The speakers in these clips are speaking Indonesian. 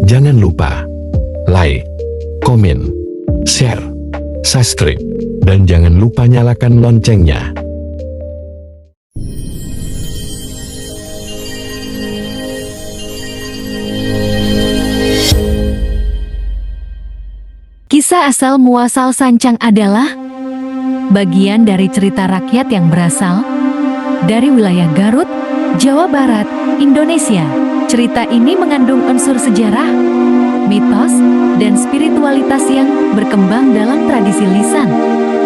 Jangan lupa like, komen, share, subscribe, dan jangan lupa nyalakan loncengnya. Kisah asal muasal Sancang adalah bagian dari cerita rakyat yang berasal dari wilayah Garut, Jawa Barat, Indonesia. Cerita ini mengandung unsur sejarah, mitos, dan spiritualitas yang berkembang dalam tradisi lisan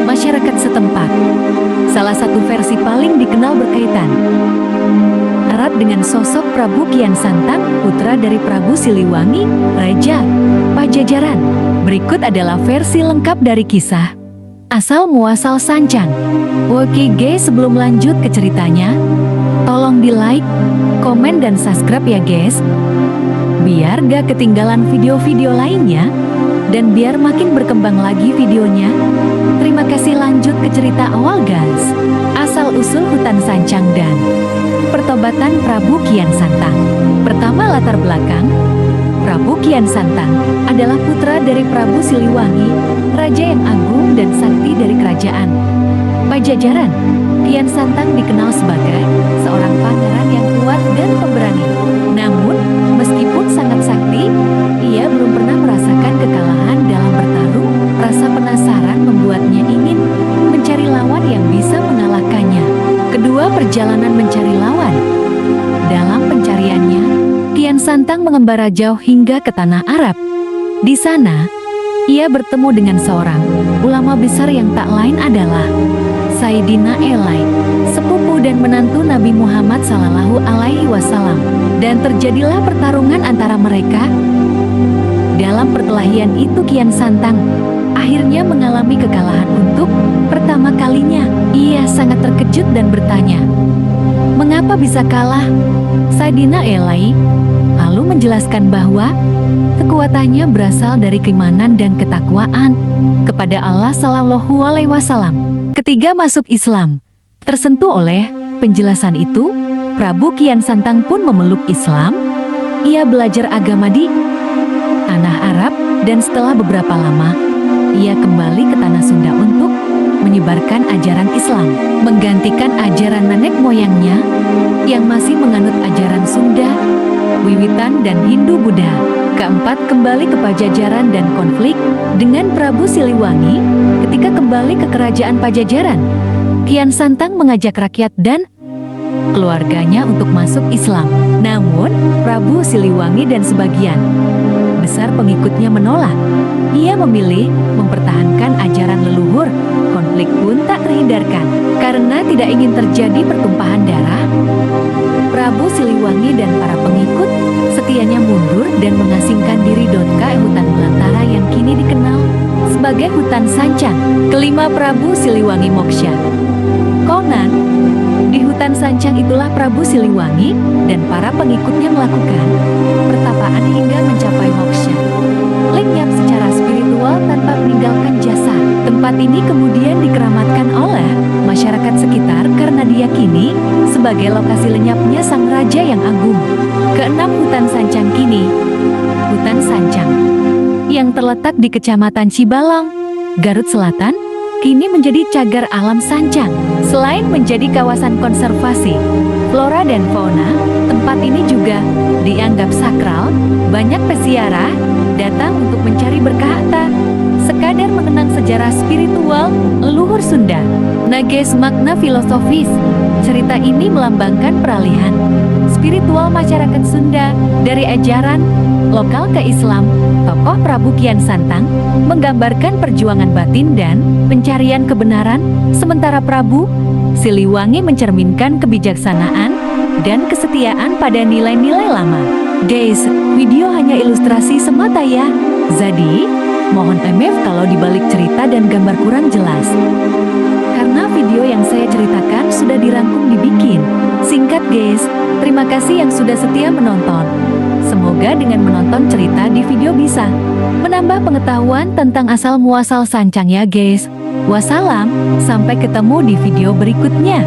masyarakat setempat. Salah satu versi paling dikenal berkaitan erat dengan sosok Prabu Kian Santang, putra dari Prabu Siliwangi, Raja Pajajaran. Berikut adalah versi lengkap dari kisah asal muasal Sancang. Oke guys, sebelum lanjut ke ceritanya, tolong di like, komen, dan subscribe ya guys, biar gak ketinggalan video-video lainnya, dan biar makin berkembang lagi videonya. Terima kasih. Lanjut ke cerita awal guys. Asal-usul hutan Sancang dan pertobatan Prabu Kian Santang. Pertama, latar belakang. Prabu Kian Santang adalah putra dari Prabu Siliwangi, raja yang agung dan sakti dari kerajaan Pajajaran. Kian Santang dikenal sebagai seorang pangeran yang kuat dan pemberani. Namun, meskipun sangat sakti, ia belum pernah merasakan kekalahan dalam bertarung. Rasa penasaran membuatnya ingin mencari lawan yang bisa mengalahkannya. Kedua, perjalanan mencari lawan. Dalam pencariannya, Kian Santang mengembara jauh hingga ke tanah Arab. Di sana, ia bertemu dengan seorang ulama besar yang tak lain adalah Sayyidina Elai, sepupu dan menantu Nabi Muhammad Sallallahu Alaihi Wasallam. Dan terjadilah pertarungan antara mereka. Dalam perkelahian itu, Kian Santang akhirnya mengalami kekalahan untuk pertama kalinya. Ia sangat terkejut dan bertanya, "Mengapa bisa kalah?" Sayyidina Elai lalu menjelaskan bahwa kekuatannya berasal dari keimanan dan ketakwaan kepada Allah Sallallahu Alaihi Wasallam. Ketiga, masuk Islam. Tersentuh oleh penjelasan itu, Prabu Kian Santang pun memeluk Islam. Ia belajar agama di tanah Arab dan setelah beberapa lama, ia kembali ke tanah Sunda untuk menyebarkan ajaran Islam, menggantikan ajaran nenek moyangnya yang masih menganut ajaran Sunda, Wiwitan, dan Hindu-Buddha. Keempat, kembali ke Pajajaran dan konflik dengan Prabu Siliwangi. Ketika kembali ke kerajaan Pajajaran, Kian Santang mengajak rakyat dan keluarganya untuk masuk Islam. Namun, Prabu Siliwangi dan sebagian besar pengikutnya menolak. Ia memilih mempertahankan ajaran leluhur. Konflik pun tak terhindarkan. Karena tidak ingin terjadi pertumpahan darah, Prabu Siliwangi dan para pengikut setianya mundur dan mengasingkan diri ke hutan belantara yang kini dikenal sebagai hutan Sancang. Kelima, Prabu Siliwangi moksha. Konon, di hutan Sancang itulah Prabu Siliwangi dan para pengikutnya melakukan pertapaan hingga mencapai moksha, lenyap secara spiritual tanpa meninggalkan jasa. Tempat ini kemudian dikeramatkan oleh masyarakat sekitar karena diyakini sebagai lokasi lenyapnya sang raja yang agung. Keenam, hutan Sancang kini. Hutan Sancang yang terletak di Kecamatan Cibalong, Garut Selatan, kini menjadi cagar alam Sancang. Selain menjadi kawasan konservasi flora dan fauna, tempat ini juga dianggap sakral. Banyak peziarah datang untuk mencari berkah harta, sekadar mengenang sejarah spiritual leluhur Sunda. Nah guys, makna filosofis cerita ini melambangkan peralihan spiritual masyarakat Sunda dari ajaran lokal ke Islam. Tokoh Prabu Kian Santang menggambarkan perjuangan batin dan pencarian kebenaran, sementara Prabu Siliwangi mencerminkan kebijaksanaan dan kesetiaan pada nilai-nilai lama. Guys, video hanya ilustrasi semata ya, jadi mohon maaf kalau dibalik cerita dan gambar kurang jelas, karena video yang saya ceritakan sudah dirangkum dibikin singkat guys. Terima kasih yang sudah setia menonton. Semoga dengan menonton cerita di video bisa menambah pengetahuan tentang asal muasal Sancang ya guys. Wassalam, sampai ketemu di video berikutnya.